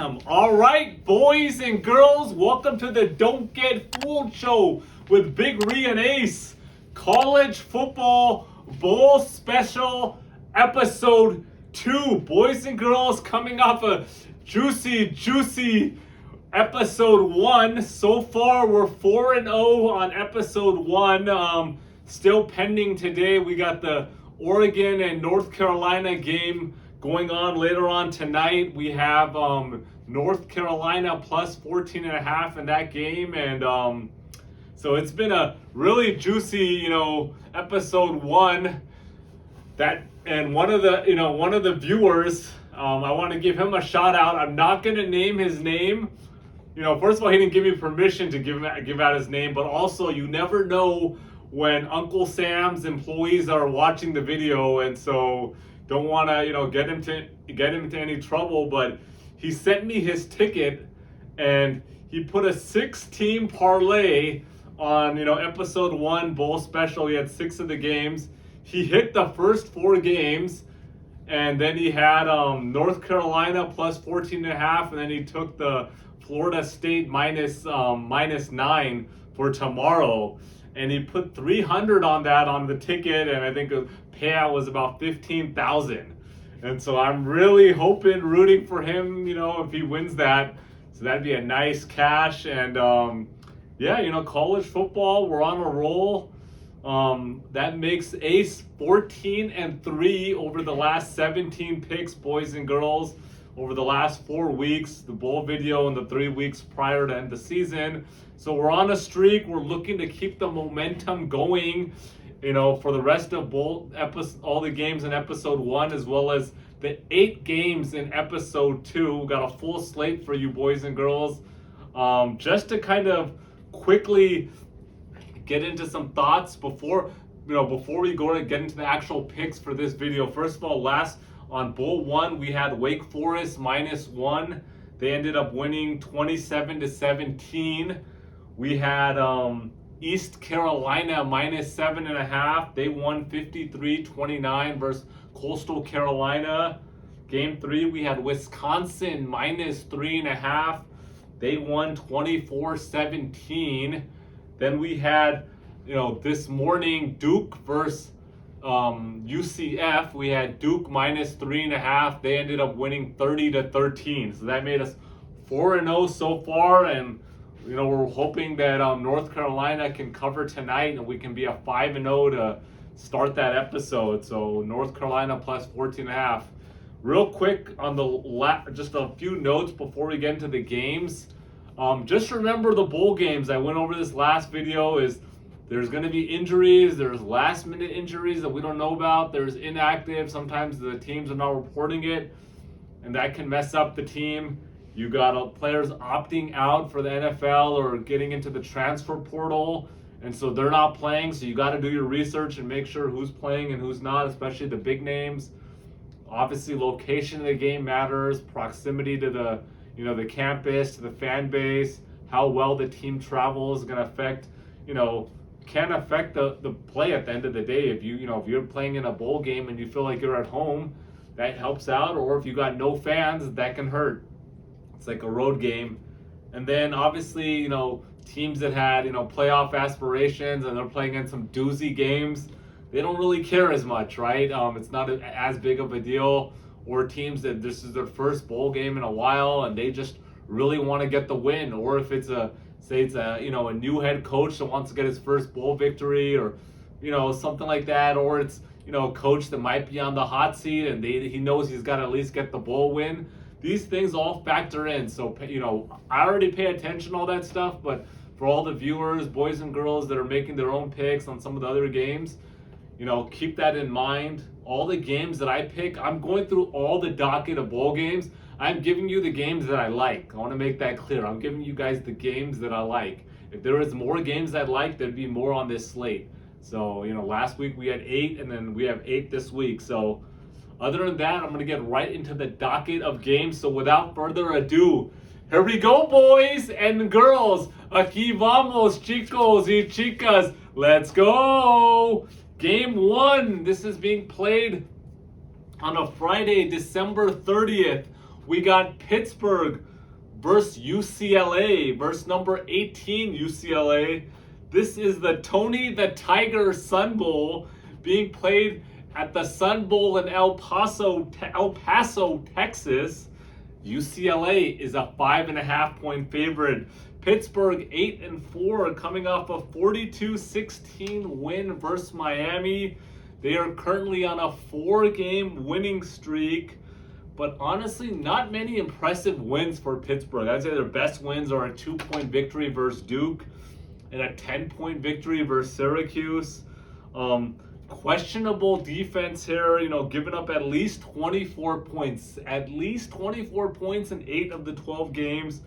Bam! All right, boys and girls, welcome to the Don't Get Fooled show with Big Ree and Ace. College Football Bowl Special Episode 2. Boys and girls, coming off a juicy Episode 1. So far, we're 4-0 on Episode 1. Still pending today. We got the Oregon and North Carolina game going on later on tonight. We have North Carolina plus 14.5 in that game, and so it's been a really juicy, episode 1. And one of the viewers, I want to give him a shout out. I'm not going to name his name. First of all, he didn't give me permission to give out his name, but also you never know when Uncle Sam's employees are watching the video, and so don't want to, get him into any trouble. But he sent me his ticket, and he put a 6-team parlay on, episode 1 bowl special. He had 6 of the games. He hit the first 4 games, and then he had North Carolina plus 14.5, and then he took the Florida State minus 9 for tomorrow. And he put 300 on that on the ticket, and I think the payout was about 15,000. And so I'm really rooting for him, if he wins that. So that'd be a nice cash. And college football, we're on a roll. That makes Ace 14-3 over the last 17 picks, boys and girls, over the last 4 weeks, the bowl video and the 3 weeks prior to end the season. So we're on a streak. We're looking to keep the momentum going, for the rest of all the games in episode 1, as well as the 8 games in episode 2. We've got a full slate for you, boys and girls. Just to kind of quickly get into some thoughts before we go to get into the actual picks for this video. First of all, on Bowl 1, we had Wake Forest -1. They ended up winning 27-17. We had East Carolina -7.5. They won 53-29 versus Coastal Carolina. Game 3, we had Wisconsin -3.5. They won 24-17. Then we had, this morning, Duke versus UCF. We had Duke -3.5. They ended up winning 30-13. So that made us 4-0 so far, and we're hoping that North Carolina can cover tonight, and we can be a 5-0 to start that episode. So North Carolina plus 14.5. Real quick on just a few notes before we get into the games. Just remember the bowl games. I went over this last video. There's going to be injuries. There's last minute injuries that we don't know about. There's inactive. Sometimes the teams are not reporting it, and that can mess up the team. You got players opting out for the NFL or getting into the transfer portal, and so they're not playing. So you got to do your research and make sure who's playing and who's not, especially the big names. Obviously, location of the game matters. Proximity to the campus, to the fan base, how well the team travels is going to affect, can affect the play at the end of the day. If you're playing in a bowl game and you feel like you're at home, that helps out. Or if you got no fans, that can hurt. It's like a road game. And then obviously, teams that had, playoff aspirations and they're playing in some doozy games, they don't really care as much, right? It's not as big of a deal. Or teams that this is their first bowl game in a while and they just really want to get the win. Or if it's a new head coach that wants to get his first bowl victory, or something like that, or it's a coach that might be on the hot seat and he knows he's got to at least get the bowl win. These things all factor in. So I already pay attention to all that stuff, but for all the viewers, boys and girls that are making their own picks on some of the other games, keep that in mind. All the games that I pick, I'm going through all the docket of bowl games. I'm giving you the games that I like. I want to make that clear. I'm giving you guys the games that I like. If there was more games I'd like, there'd be more on this slate. So, last week we had 8, and then we have 8 this week. So, other than that, I'm going to get right into the docket of games. So, without further ado, here we go, boys and girls. Aquí vamos, chicos y chicas. Let's go. Game 1. This is being played on a Friday, December 30th. We got Pittsburgh versus UCLA, versus number 18 UCLA. This is the Tony the Tiger Sun Bowl being played at the Sun Bowl in El Paso, Texas. UCLA is a 5.5-point favorite. Pittsburgh 8-4, coming off a 42-16 win versus Miami. They are currently on a 4-game winning streak, but honestly, not many impressive wins for Pittsburgh. I'd say their best wins are a 2-point victory versus Duke and a 10-point victory versus Syracuse. Questionable defense here, giving up at least 24 points. At least 24 points in 8 of the 12 games.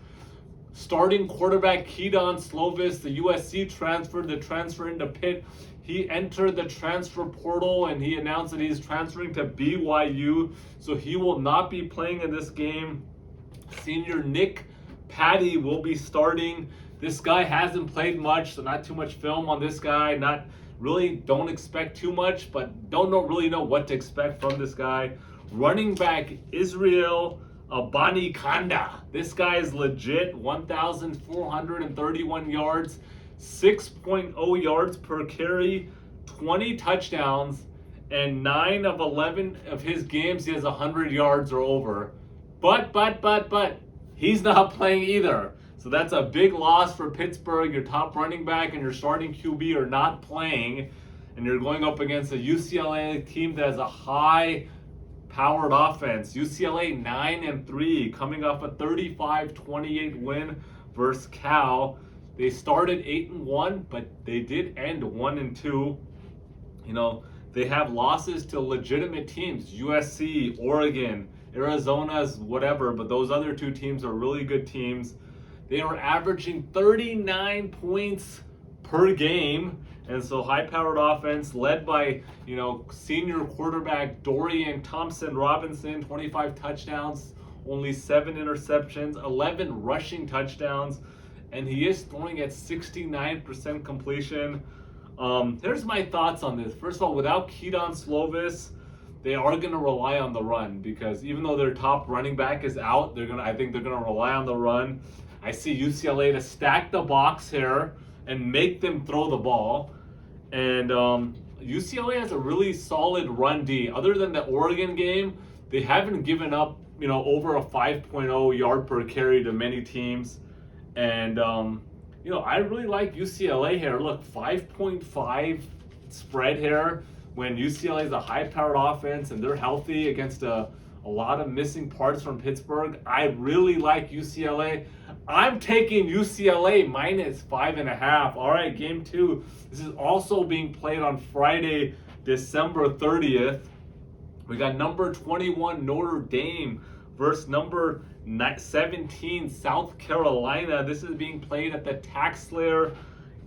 Starting quarterback Kedon Slovis, the USC transfer into Pitt. He entered the transfer portal and he announced that he's transferring to BYU. So he will not be playing in this game. Senior Nick Patty will be starting. This guy hasn't played much, so not too much film on this guy. Don't expect too much, but don't really know what to expect from this guy. Running back Israel Abanikanda. This guy is legit. 1,431 yards, 6.0 yards per carry, 20 touchdowns, and 9 of 11 of his games he has 100 yards or over. But he's not playing either. So that's a big loss for Pittsburgh. Your top running back and your starting QB are not playing, and you're going up against a UCLA team that has a high-powered offense. UCLA 9-3, coming off a 35-28 win versus Cal. They started 8-1, but they did end 1-2. They have losses to legitimate teams: USC, Oregon, Arizona's whatever, but those other 2 teams are really good teams. They are averaging 39 points per game. And so high-powered offense led by, senior quarterback Dorian Thompson-Robinson, 25 touchdowns, only 7 interceptions, 11 rushing touchdowns, and he is throwing at 69% completion. Here's my thoughts on this. First of all, without Kedon Slovis, they are going to rely on the run, because even though their top running back is out, I think they're going to rely on the run. I see UCLA to stack the box here and make them throw the ball. And UCLA has a really solid run D. Other than the Oregon game, they haven't given up, over a 5.0 yard per carry to many teams. And, I really like UCLA here. Look, 5.5 spread here when UCLA is a high-powered offense and they're healthy against a lot of missing parts from Pittsburgh. I really like UCLA. I'm taking UCLA minus 5.5. All right, game 2. This is also being played on Friday, December 30th. We got number 21 Notre Dame versus number 17 South Carolina. This is being played at the Taxslayer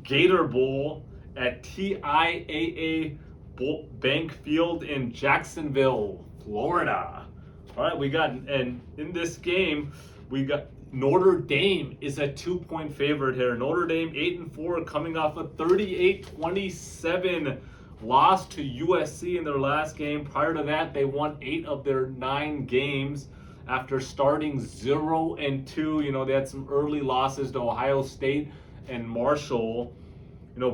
Gator Bowl at TIAA Bank Field in Jacksonville, Florida. All right, and in this game, we got Notre Dame is a 2-point favorite here. Notre Dame 8-4, coming off a 38-27 loss to USC in their last game. Prior to that, they won 8 of their 9 games after starting 0-2. They had some early losses to Ohio State and Marshall.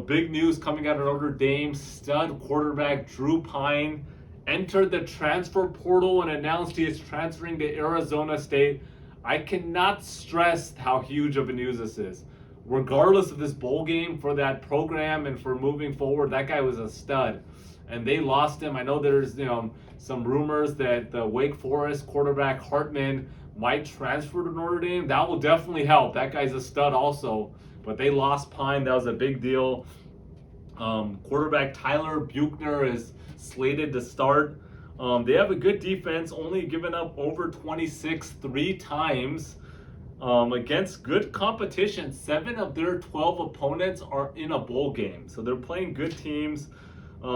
Big news coming out of Notre Dame. Stud quarterback Drew Pine entered the transfer portal and announced he is transferring to Arizona State. I cannot stress how huge of a news this is. Regardless of this bowl game for that program and for moving forward, that guy was a stud. And they lost him. I know there's some rumors that the Wake Forest quarterback Hartman might transfer to Notre Dame. That will definitely help. That guy's a stud also. But they lost Pine. That was a big deal. Quarterback Tyler Buchner is slated to start. They have a good defense, only given up over 26 3 times against good competition. 7 of their 12 opponents are in a bowl game, so they're playing good teams.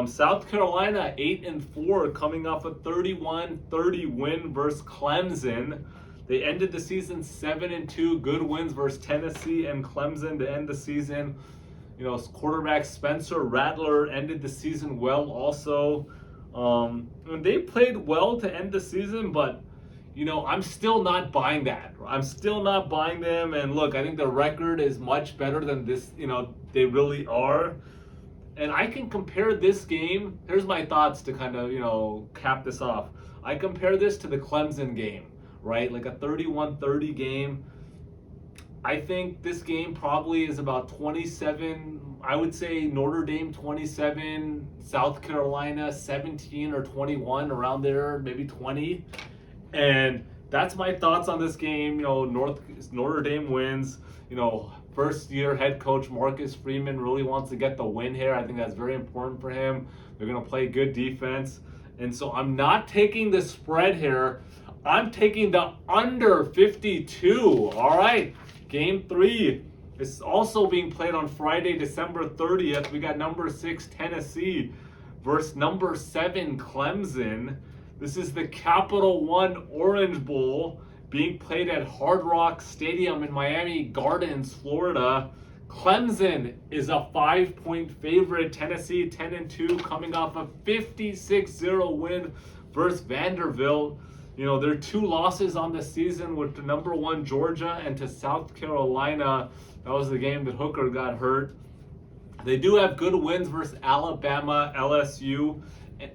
South Carolina 8-4, coming off a 31-30 win versus Clemson. They ended the season 7-2, good wins versus Tennessee and Clemson to end the season. Quarterback Spencer Rattler ended the season well also. And they played well to end the season, but I'm still not buying that. I'm still not buying them. And look, I think the record is much better than this, they really are. And I can compare this game. Here's my thoughts to kind of, cap this off. I compare this to the Clemson game, right? Like a 31-30 game. I think this game probably is about 27. I would say Notre Dame 27, South Carolina 17 or 21, around there, maybe 20. And that's my thoughts on this game. Notre Dame wins. First year head coach Marcus Freeman really wants to get the win here. I think that's very important for him. They're going to play good defense. And so I'm not taking the spread here. I'm taking the under 52. All right. Game 3 is also being played on Friday, December 30th. We got number 6 Tennessee versus number 7 Clemson. This is the Capital One Orange Bowl being played at Hard Rock Stadium in Miami Gardens, Florida. Clemson is a 5-point favorite. Tennessee 10-2, coming off a 56-0 win versus Vanderbilt. There are 2 losses on the season with the number 1 Georgia and to South Carolina. That was the game that Hooker got hurt. They do have good wins versus Alabama, LSU,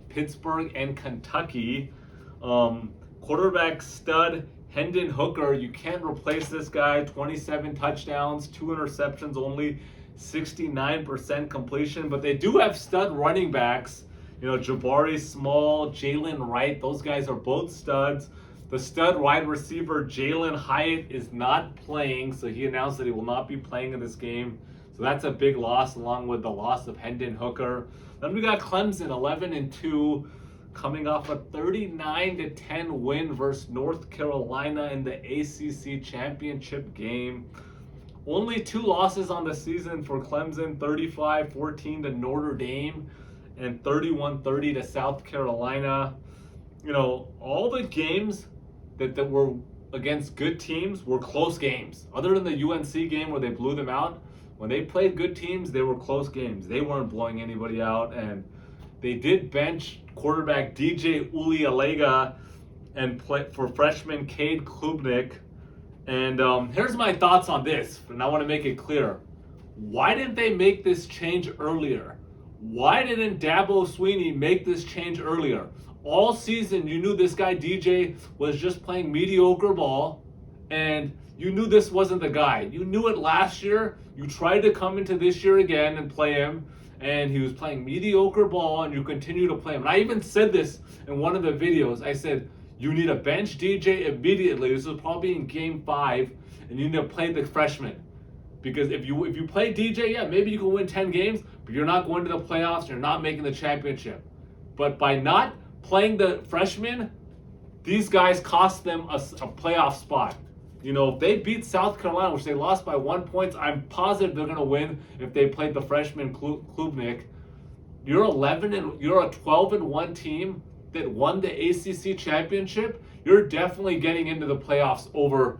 Pittsburgh, and Kentucky. Quarterback stud Hendon Hooker, you can't replace this guy. 27 touchdowns, 2 interceptions, only 69% completion. But they do have stud running backs. Jabari Small, Jalen Wright, those guys are both studs. The stud wide receiver Jalen Hyatt is not playing, so he announced that he will not be playing in this game. So that's a big loss, along with the loss of Hendon Hooker. Then we got Clemson 11-2, coming off a 39-10 win versus North Carolina in the ACC championship game. Only 2 losses on the season for Clemson: 35-14 to Notre Dame and 31-30 to South Carolina. All the games that were against good teams were close games. Other than the UNC game where they blew them out, when they played good teams, they were close games. They weren't blowing anybody out, and they did bench quarterback DJ Uiagalelei and play for freshman Cade Klubnik. And here's my thoughts on this, and I want to make it clear. Why didn't they make this change earlier? Why didn't Dabo Swinney make this change earlier? All season, you knew this guy DJ was just playing mediocre ball, and you knew this wasn't the guy. You knew it last year. You tried to come into this year again and play him, and he was playing mediocre ball, and you continue to play him. And I even said this in one of the videos. I said, you need to bench DJ immediately. This was probably in game 5, and you need to play the freshman. Because if you play DJ, yeah, maybe you can win 10 games, but you're not going to the playoffs, you're not making the championship. But by not playing the freshman, these guys cost them a playoff spot. If they beat South Carolina, which they lost by 1 point, I'm positive they're going to win if they played the freshman Klubnik. You're a 12-1 team that won the ACC championship. You're definitely getting into the playoffs over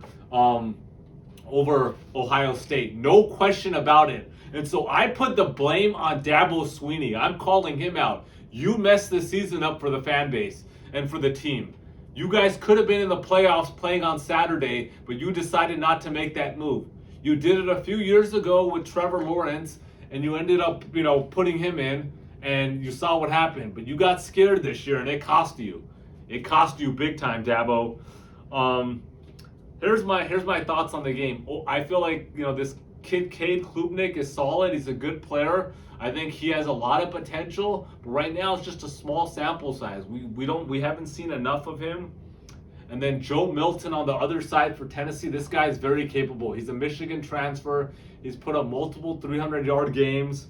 Ohio State. No question about it. And so I put the blame on Dabo Swinney. I'm calling him out. You messed the season up for the fan base and for the team. You guys could have been in the playoffs playing on Saturday, but you decided not to make that move. You did it a few years ago with Trevor Lawrence, and you ended up, putting him in, and you saw what happened. But you got scared this year, and it cost you. It cost you big time, Dabo. Here's my thoughts on the game. I feel like this kid Cade Klubnik is solid. He's a good player. I think he has a lot of potential, but right now it's just a small sample size. We haven't seen enough of him. And then Joe Milton on the other side for Tennessee. This guy is very capable. He's a Michigan transfer. He's put up multiple 300-yard games,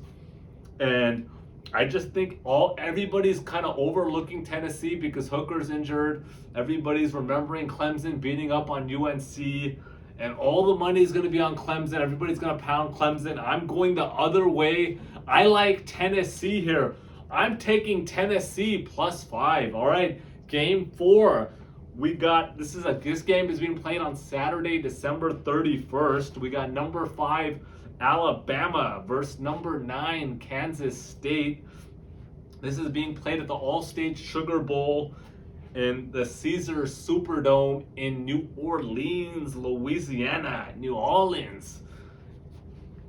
and I just think everybody's kind of overlooking Tennessee because Hooker's injured. Everybody's remembering Clemson beating up on UNC, and all the money is going to be on Clemson. Everybody's going to pound Clemson. I'm going the other way. I like Tennessee here. I'm taking Tennessee +5. All right, game 4. This game is being played on Saturday, December 31st. We got number 5 Alabama versus number 9 Kansas State. This is being played at the All-State Sugar Bowl. in the Caesars Superdome in New Orleans, Louisiana, New Orleans.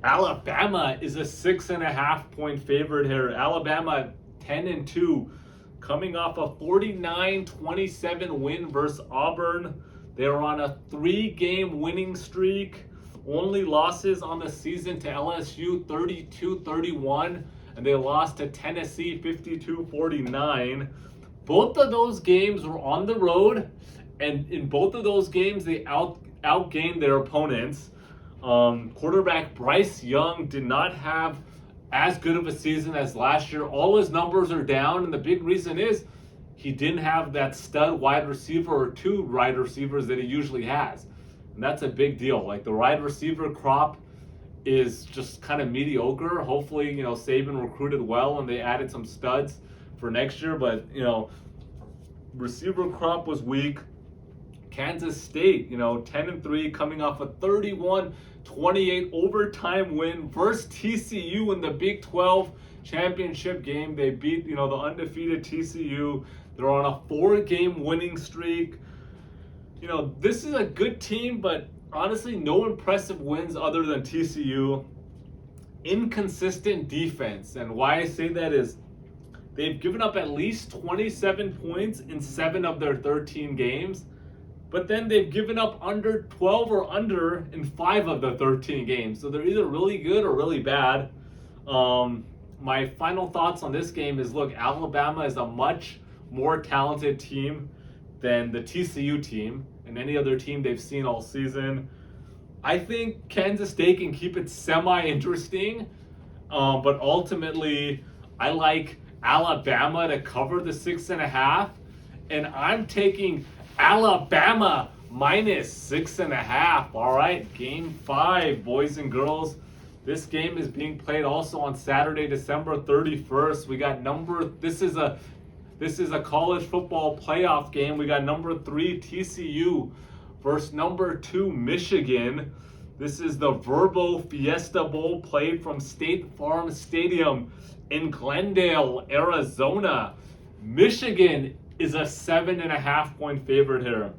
Alabama is a 6.5-point favorite here. Alabama 10-2, coming off a 49-27 win versus Auburn. They're on a 3-game winning streak. Only losses on the season to LSU, 32-31, and they lost to Tennessee 52-49. Both of those games were on the road, and in both of those games they outgained their opponents. Quarterback Bryce Young did not have as good of a season as last year. All his numbers are down, and the big reason is he didn't have that stud wide receiver or two wide receivers that he usually has. And that's a big deal. Like, the wide receiver crop is just kind of mediocre. Hopefully, Saban recruited well and they added some studs for next year. But, receiver crop was weak. Kansas State, 10-3, coming off a 31-28 overtime win versus TCU in the Big 12 championship game. They beat, the undefeated TCU. They're on a 4-game winning streak. This is a good team, but honestly, no impressive wins other than TCU. Inconsistent defense. And why I say that is they've given up at least 27 points in 7 of their 13 games. But then they've given up under 12 or under in 5 of the 13 games. So they're either really good or really bad. My final thoughts on this game is, look, Alabama is a much more talented team than the TCU team and any other team they've seen all season. I think Kansas State can keep it semi-interesting, but ultimately I like Alabama to cover the 6.5, and I'm taking Alabama minus 6.5. All right, game 5, boys and girls. This game is being played also on Saturday, December 31st. We got this is a college football playoff game. We got number 3 TCU versus number 2 Michigan. This is the Verbo Fiesta Bowl, played from State Farm Stadium in Glendale, Arizona. Michigan is a 7.5-point favorite here.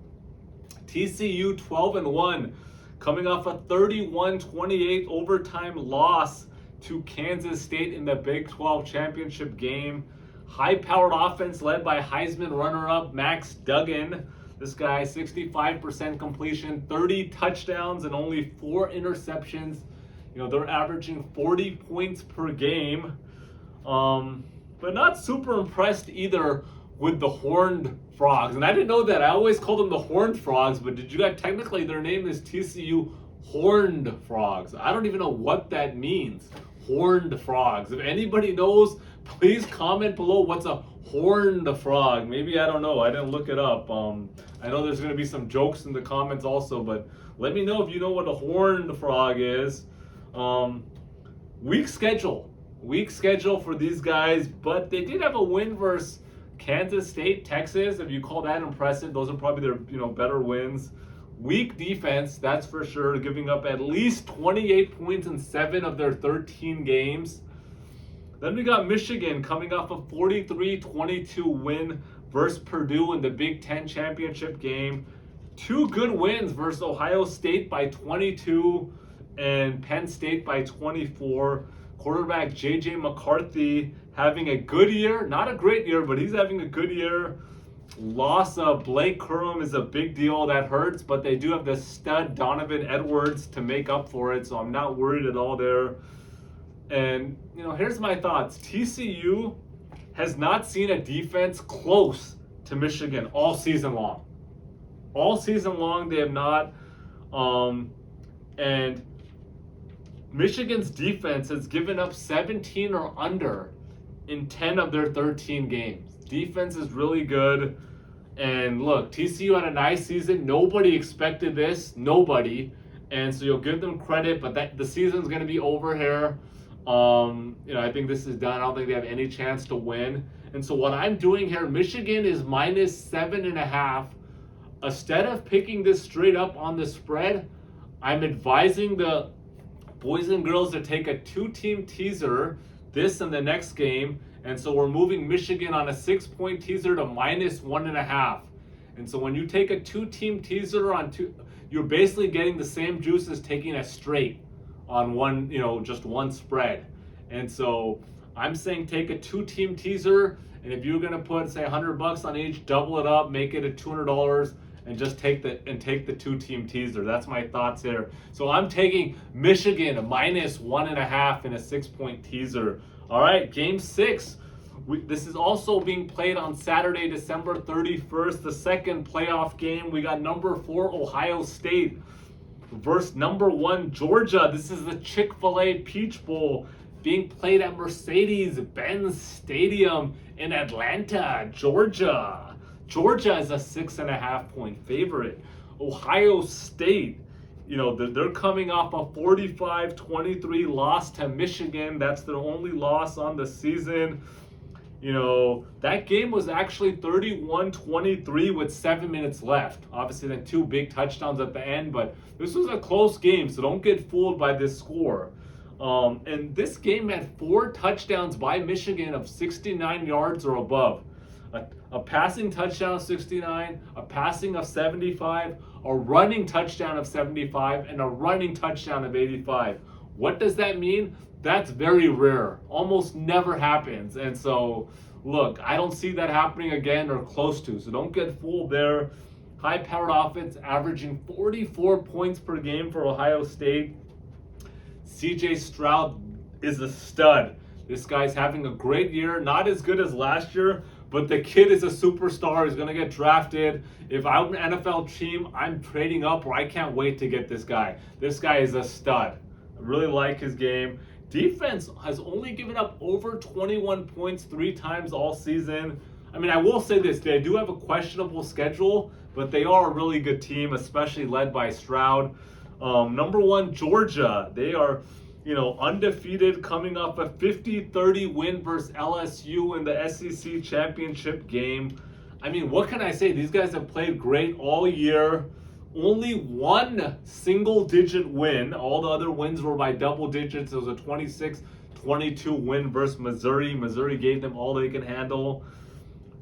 TCU 12-1, coming off a 31-28 overtime loss to Kansas State in the Big 12 championship game. High-powered offense led by Heisman runner-up Max Duggan. This guy, 65% completion, 30 touchdowns, and only 4 interceptions. They're averaging 40 points per game. But not super impressed either with the Horned Frogs. And I didn't know that. I always called them the Horned Frogs, but did you guys, technically their name is TCU Horned Frogs. I don't even know what that means. Horned Frogs. If anybody knows, please comment below what's a horned frog. Maybe, I don't know. I didn't look it up. I know there's going to be some jokes in the comments also, but let me know if you know what a horned frog is. Weak schedule for these guys, but they did have a win versus Kansas State, Texas. If you call that impressive, those are probably their better wins. Weak defense, that's for sure, giving up at least 28 points in 7 of their 13 games. Then we got Michigan coming off a 43-22 win versus Purdue in the Big Ten championship game. 2 good wins versus Ohio State by 22 and Penn State by 24. Quarterback J.J. McCarthy having a good year. Not a great year, but he's having a good year. Loss of Blake Corum is a big deal. That hurts, but they do have the stud Donovan Edwards to make up for it, so I'm not worried at all there. And, here's my thoughts. TCU has not seen a defense close to Michigan all season long. All season long, they have not. And Michigan's defense has given up 17 or under in 10 of their 13 games. Defense is really good. And look, TCU had a nice season. Nobody expected this. Nobody. And so you'll give them credit, but the season's going to be over here. I think this is done. I don't think they have any chance to win. And so what I'm doing here, Michigan is minus 7.5. Instead of picking this straight up on the spread, I'm advising the boys and girls to take a 2-team teaser, this and the next game. And so we're moving Michigan on a 6-point teaser to minus 1.5. And so when you take a two-team teaser on two, you're basically getting the same juice as taking a straight on one, just one spread. And so I'm saying take a two-team teaser, and if you're gonna put, say, $100 on each, double it up, make it a $200, and just take the two-team teaser. That's my thoughts here. So I'm taking Michigan -1.5 in a 6-point teaser. All right, Game 6. This is also being played on Saturday, December 31st, the second playoff game. We got number 4 Ohio State versus number 1 Georgia. This is the Chick-fil-A Peach Bowl being played at Mercedes-Benz Stadium in Atlanta, Georgia. Georgia is a 6.5-point favorite. Ohio State, they're coming off a 45-23 loss to Michigan. That's their only loss on the season. That game was actually 31-23 with 7 minutes left. Obviously, then 2 big touchdowns at the end, but this was a close game, so don't get fooled by this score. And this game had 4 touchdowns by Michigan of 69 yards or above. A passing touchdown of 69, a passing of 75, a running touchdown of 75, and a running touchdown of 85. What does that mean? That's very rare. Almost never happens. And so, look, I don't see that happening again or close to. So don't get fooled there. High-powered offense averaging 44 points per game for Ohio State. CJ Stroud is a stud. This guy's having a great year. Not as good as last year, but the kid is a superstar. He's going to get drafted. If I'm an NFL team, I'm trading up, or I can't wait to get this guy. This guy is a stud. I really like his game. Defense has only given up over 21 points 3 times all season. I mean, I will say this. They do have a questionable schedule, but they are a really good team, especially led by Stroud. Number 1, Georgia. They are, undefeated, coming off a 50-30 win versus LSU in the SEC championship game. I mean, what can I say? These guys have played great all year. Only 1 single-digit win. All the other wins were by double digits. It was a 26-22 win versus Missouri. Missouri gave them all they can handle.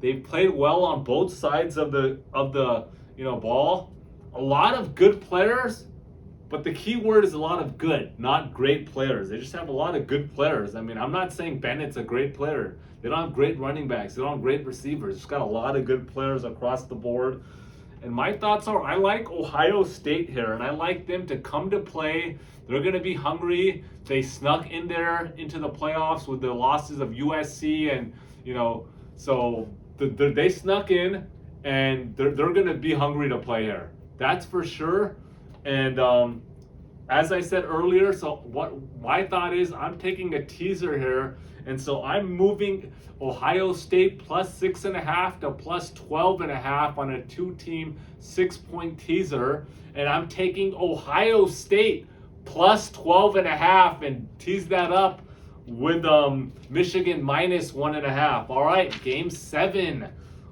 They've played well on both sides of the ball. A lot of good players, but the key word is a lot of good, not great players. They just have a lot of good players. I mean, I'm not saying Bennett's a great player. They don't have great running backs. They don't have great receivers. Just got a lot of good players across the board. And my thoughts are, I like Ohio State here, and I like them to come to play. They're going to be hungry. They snuck in there into the playoffs with the losses of USC, and so they snuck in, and they're going to be hungry to play here. That's for sure. And as I said earlier, so what my thought is, I'm taking a teaser here, and so I'm moving Ohio State +6.5 to +12.5 on a 2-team 6-point teaser, and I'm taking Ohio State +12.5 and tease that up with Michigan -1.5. All right, Game 7.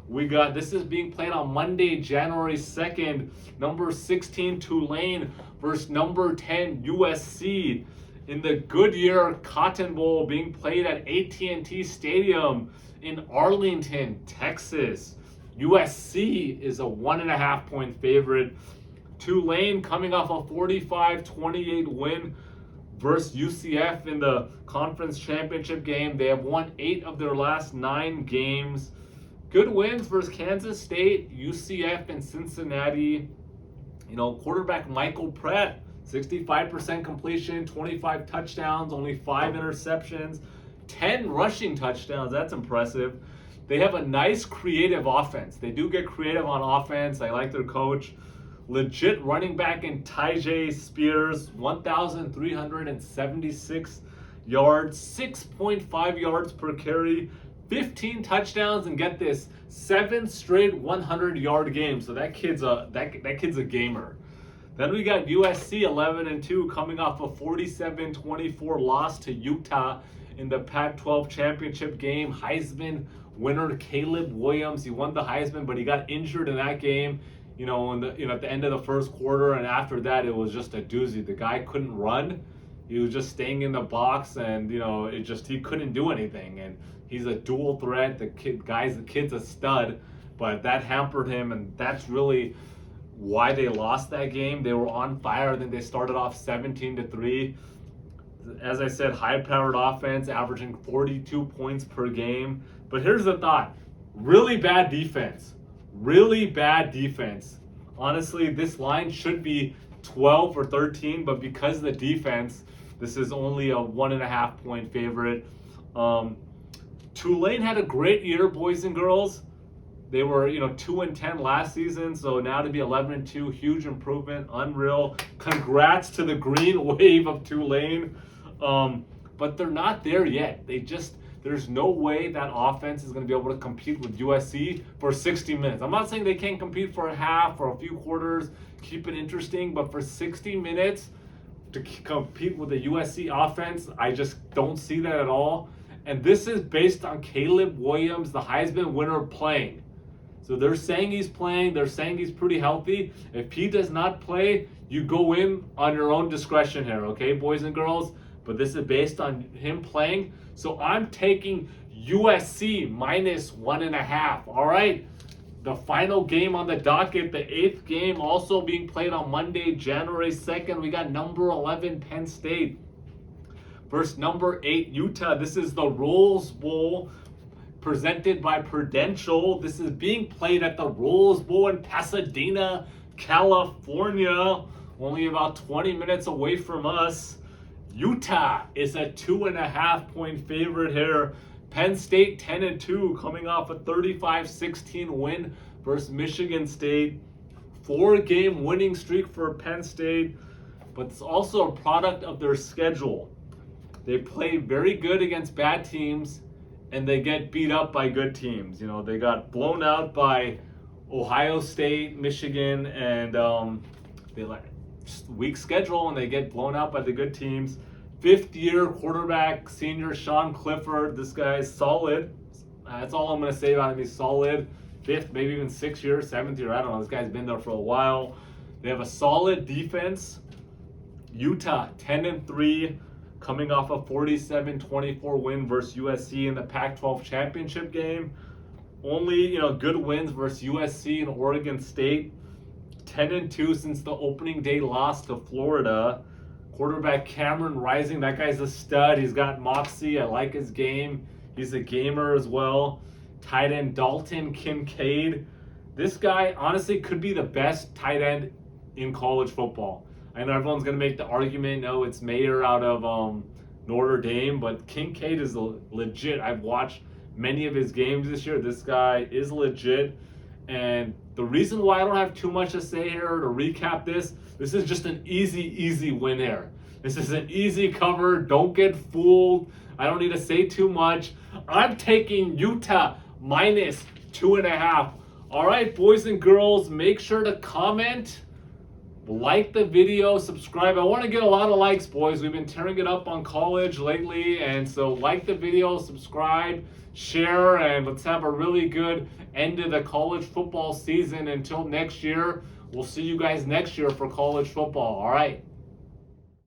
This is being played on Monday, January 2nd. Number 16 Tulane versus number 10 USC in the Goodyear Cotton Bowl being played at AT&T Stadium in Arlington, Texas. USC is a 1.5-point favorite. Tulane coming off a 45-28 win versus UCF in the conference championship game. They have won 8 of their last 9 games. Good wins versus Kansas State, UCF, and Cincinnati. Quarterback Michael Pratt, 65% completion, 25 touchdowns, only 5 interceptions, 10 rushing touchdowns. That's impressive. They have a nice creative offense. They do get creative on offense. I like their coach. Legit running back in Tyjae Spears, 1,376 yards, 6.5 yards per carry, 15 touchdowns, and get this, 7 straight 100-yard games. So that kid's a gamer. Then we got USC 11-2 coming off a 47-24 loss to Utah in the Pac-12 championship game. Heisman winner Caleb Williams, he won the Heisman, but he got injured in that game. At the end of the first quarter, and after that, it was just a doozy. The guy couldn't run. He was just staying in the box, and he couldn't do anything. And he's a dual threat. The kid's a stud. but that hampered him, and that's really why they lost that game. They were on fire. Then they started off 17-3. As I said, high-powered offense, averaging 42 points per game. But here's the thought. Really bad defense. Really bad defense. Honestly, this line should be 12 or 13, but because of the defense, this is only a 1.5 point favorite. Tulane had a great year, boys and girls. They were, 2-10 last season, so now to be 11-2, huge improvement, unreal. Congrats to the green wave of Tulane. But they're not there yet. There's no way that offense is going to be able to compete with USC for 60 minutes. I'm not saying they can't compete for a half or a few quarters, keep it interesting, but for 60 minutes to compete with the USC offense, I just don't see that at all. And this is based on Caleb Williams, the Heisman winner, playing. So they're saying he's playing. They're saying he's pretty healthy. If he does not play, you go in on your own discretion here, okay, boys and girls? But this is based on him playing. So I'm taking USC minus 1.5. All right. The final game on the docket, the 8th game, also being played on Monday, January 2nd. We got number 11 Penn State versus number 8 Utah. This is the Rose Bowl presented by Prudential. This is being played at the Rose Bowl in Pasadena, California, only about 20 minutes away from us. Utah is a 2.5 point favorite here. Penn State 10-2, coming off a 35-16 win versus Michigan State. 4-game winning streak for Penn State, but it's also a product of their schedule. They play very good against bad teams, and they get beat up by good teams. They got blown out by Ohio State, Michigan, and they just weak schedule, and they get blown out by the good teams. 5th-year quarterback, senior Sean Clifford. This guy's solid. That's all I'm going to say about him. He's solid. 5th, maybe even 6th year, 7th year. I don't know. This guy's been there for a while. They have a solid defense. Utah, 10-3, coming off a 47-24 win versus USC in the Pac-12 championship game. Only, good wins versus USC and Oregon State. 10-2 since the opening day loss to Florida. Quarterback Cameron Rising, that guy's a stud. He's got moxie. I like his game. He's a gamer as well. Tight end Dalton Kincaid. This guy honestly could be the best tight end in college football. I know everyone's going to make the argument, no, it's Mayer out of Notre Dame, but Kincaid is legit. I've watched many of his games this year. This guy is legit. And the reason why I don't have too much to say here to recap this is just an easy win here. This is an easy cover. Don't get fooled. I don't need to say too much. I'm taking Utah minus 2.5. All right, boys and girls, make sure to comment, like the video, subscribe. I want to get a lot of likes, boys. We've been tearing it up on college lately, and so like the video, subscribe, share, and let's have a really good end of the college football season. Until next year, we'll see you guys next year for college football. All right.